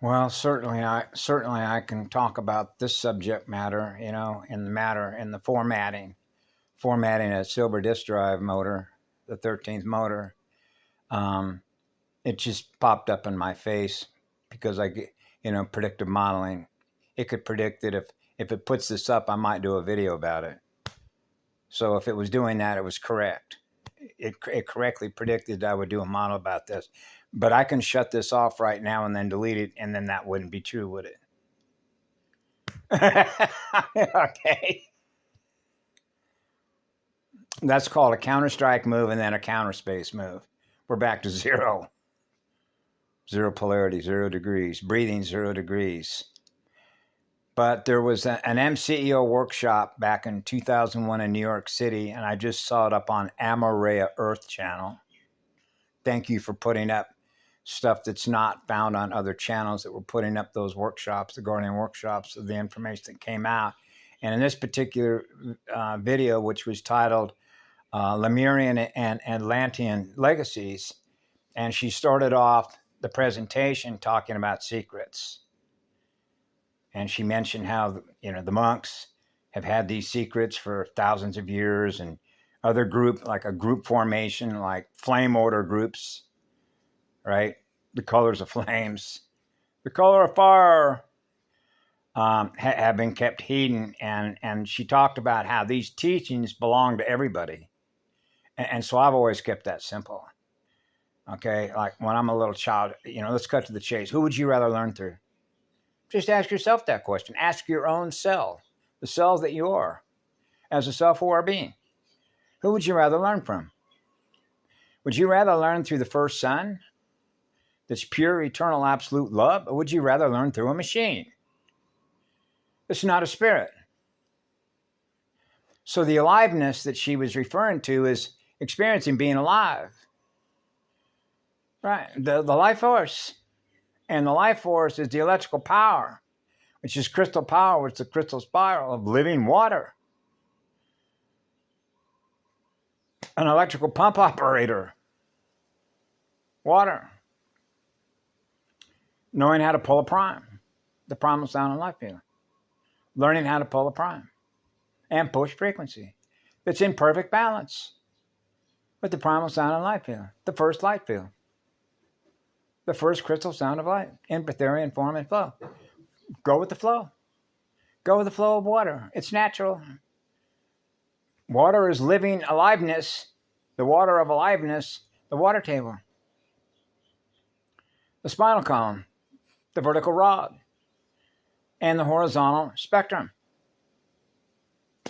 Well, certainly I can talk about this subject matter, in the formatting a silver disk drive motor, the 13th motor. Um, it just popped up in my face because I get, predictive modeling. It could predict that if it puts this up, I might do a video about it. So if it was doing that, it was correct. It correctly predicted that I would do a model about this. But I can shut this off right now and then delete it, and then that wouldn't be true, would it? Okay. That's called a counter strike move and then a counter space move. We're back to zero. Zero polarity, 0 degrees. Breathing, 0 degrees. But there was an MCEO workshop back in 2001 in New York City, and I just saw it up on Amarea Earth channel. Thank you for putting up stuff that's not found on other channels that were putting up those workshops, the Guardian workshops, of the information that came out. And in this particular video, which was titled Lemurian and Atlantean Legacies, and she started off the presentation talking about secrets. And she mentioned how, the monks have had these secrets for thousands of years, and other like a group formation, like flame order groups, right? The colors of flames, the color of fire, have been kept hidden. And she talked about how these teachings belong to everybody. And so I've always kept that simple. Okay, like when I'm a little child, let's cut to the chase. Who would you rather learn through? Just ask yourself that question. Ask your own self, the self that you are, as a self-aware being. Who would you rather learn from? Would you rather learn through the first son, that's pure, eternal, absolute love, or would you rather learn through a machine? It's not a spirit. So the aliveness that she was referring to is experiencing being alive. Right, the life force. And the life force is the electrical power, which is crystal power, which is the crystal spiral of living water. An electrical pump operator. Water. Knowing how to pull a prime. The primal sound and life field. Learning how to pull a prime. And push frequency. That's in perfect balance with the primal sound and light field. The first light field. The first crystal sound of light in Pythagorean form and flow. Go with the flow. Go with the flow of water. It's natural. Water is living aliveness. The water of aliveness, the water table. The spinal column, the vertical rod, and the horizontal spectrum.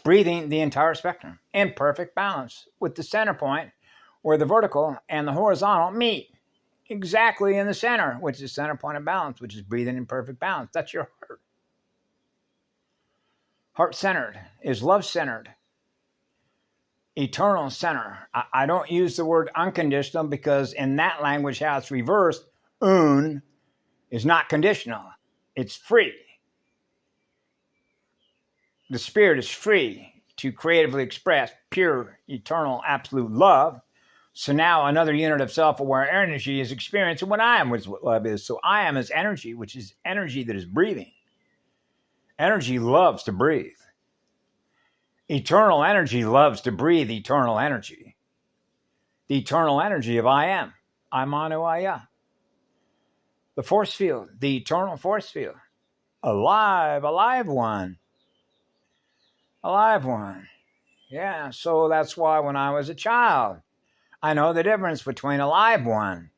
Breathing the entire spectrum in perfect balance with the center point where the vertical and the horizontal meet. Exactly in the center, which is center point of balance, which is breathing in perfect balance. That's your heart. Heart-centered is love-centered. Eternal center. I don't use the word unconditional because in that language, how it's reversed, un is not conditional. It's free. The spirit is free to creatively express pure, eternal, absolute love. So now another unit of self-aware energy is experiencing what I am, which is what love is. So I am is energy, which is energy that is breathing. Energy loves to breathe. Eternal energy loves to breathe eternal energy. The eternal energy of I am. I'm Anu Aya. The force field, the eternal force field. Alive one. Alive one. Yeah, so that's why when I was a child, I know the difference between a live one.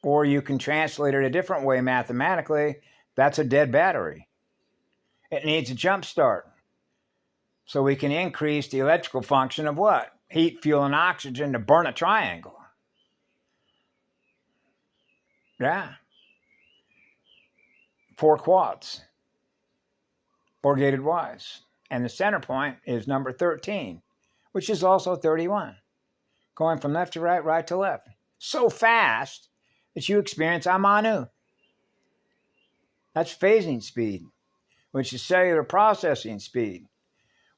Or you can translate it a different way mathematically. That's a dead battery. It needs a jump start. So we can increase the electrical function of what? Heat, fuel, and oxygen to burn a triangle. Yeah. 4 quads. 4 gated Ys. And the center point is number 13. Which is also 31, going from left to right, right to left. So fast that you experience Amanu. That's phasing speed, which is cellular processing speed,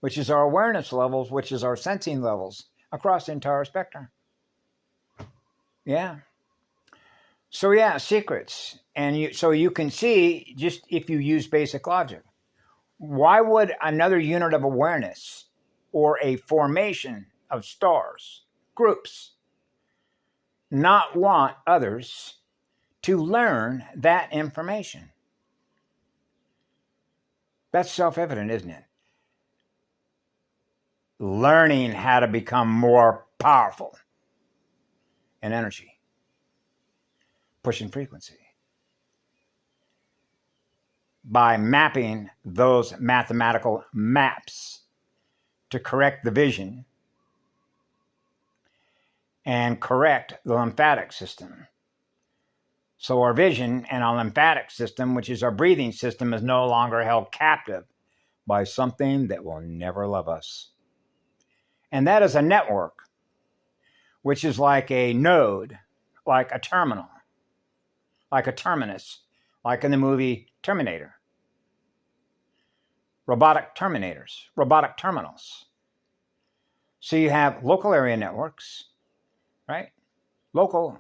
which is our awareness levels, which is our sensing levels across the entire spectrum. Yeah. So yeah, secrets. And so you can see, just if you use basic logic, why would another unit of awareness or a formation of stars, groups, not want others to learn that information? That's self-evident, isn't it? Learning how to become more powerful in energy, pushing frequency, by mapping those mathematical maps to correct the vision and correct the lymphatic system. So our vision and our lymphatic system, which is our breathing system, is no longer held captive by something that will never love us. And that is a network, which is like a node, like a terminal, like a terminus, like in the movie Terminator. Robotic terminators, robotic terminals. So you have local area networks, right? Local,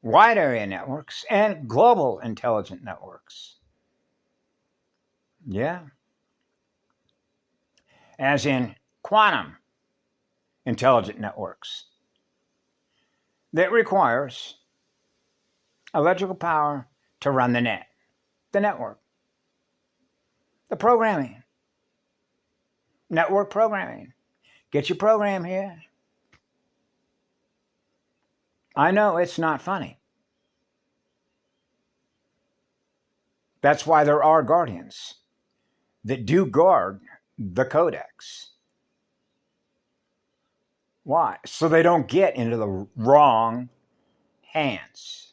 wide area networks, and global intelligent networks. Yeah. As in quantum intelligent networks. That requires electrical power to run the net, the network, the programming, network programming. Get your program here. I know it's not funny. That's why there are guardians that do guard the codex. Why? So they don't get into the wrong hands.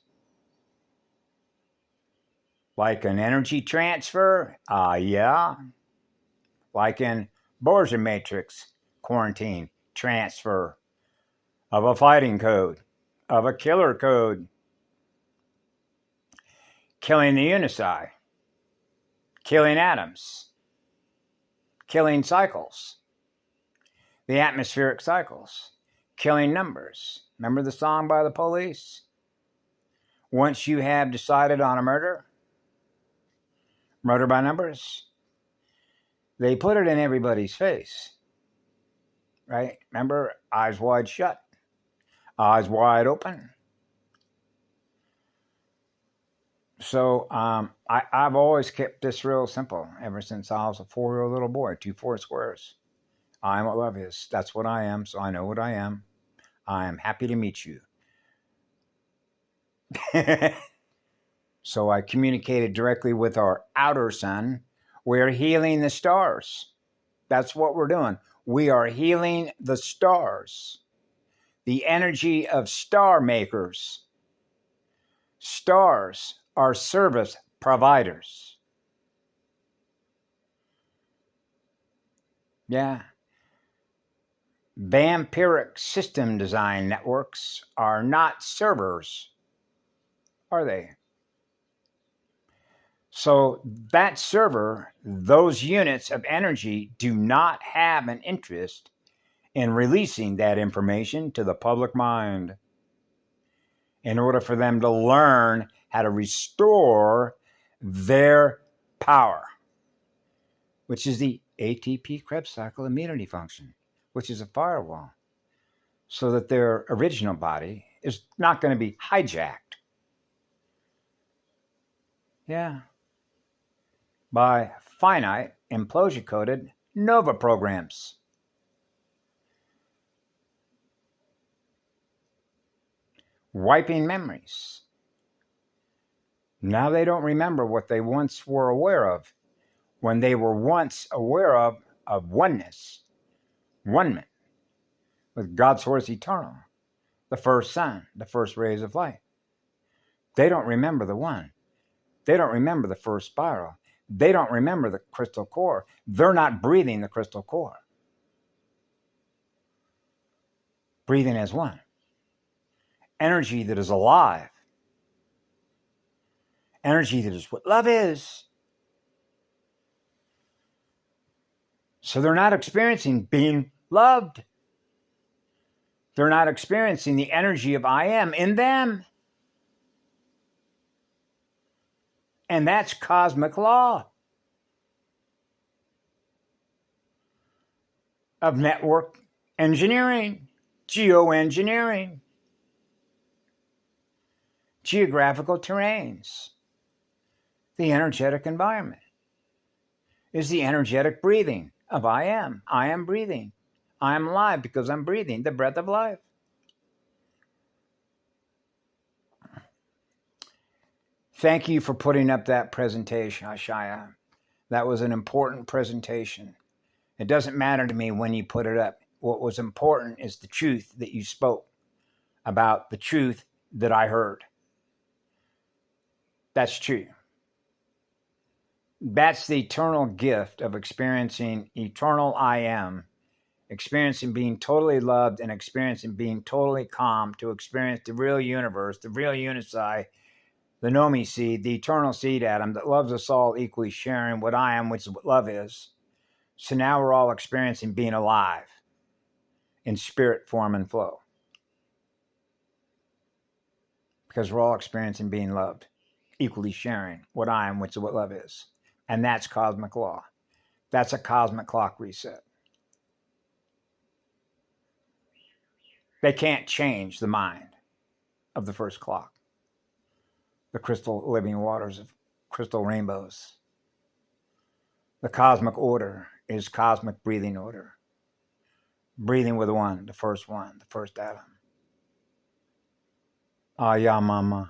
Like an energy transfer? Yeah. Like in Borgia matrix quarantine transfer of a fighting code, of a killer code, killing the unici, killing atoms, killing cycles, the atmospheric cycles, killing numbers. Remember the song by the Police? Once you have decided on a murder by numbers, they put it in everybody's face, right? Remember, eyes wide shut, eyes wide open. So I've always kept this real simple ever since I was a 4-year-old little boy, 2 4 squares. I am what love is. That's what I am, so I know what I am. I am happy to meet you. So I communicated directly with our outer sun. We're healing the stars. That's what we're doing. We are healing the stars. The energy of star makers. Stars are service providers. Yeah. Vampiric system design networks are not servers, are they? So that server, those units of energy do not have an interest in releasing that information to the public mind in order for them to learn how to restore their power, which is the ATP Krebs cycle immunity function, which is a firewall, so that their original body is not going to be hijacked. Yeah. By finite implosion-coded NOVA programs. Wiping memories. Now they don't remember what they once were aware of when they were once aware of oneness, one with God's source eternal, the first sun, the first rays of light. They don't remember the one. They don't remember the first spiral. They don't remember the crystal core. They're not breathing the crystal core. Breathing as one. Energy that is alive. Energy that is what love is. So they're not experiencing being loved. They're not experiencing the energy of I am in them. And that's cosmic law of network engineering, geoengineering, geographical terrains. The energetic environment is the energetic breathing of I am. I am breathing. I am alive because I'm breathing the breath of life. Thank you for putting up that presentation, Ashaya. That was an important presentation. It doesn't matter to me when you put it up. What was important is the truth that you spoke about, the truth that I heard. That's true. That's the eternal gift of experiencing eternal I am, experiencing being totally loved and experiencing being totally calm, to experience the real universe, the real unicide, the Nomi seed, the eternal seed atom that loves us all equally, sharing what I am, which is what love is. So now we're all experiencing being alive in spirit, form, and flow. Because we're all experiencing being loved, equally sharing what I am, which is what love is. And that's cosmic law. That's a cosmic clock reset. They can't change the mind of the first clock. The crystal living waters of crystal rainbows. The cosmic order is cosmic breathing order. Breathing with one, the first atom. Ah, ya mama.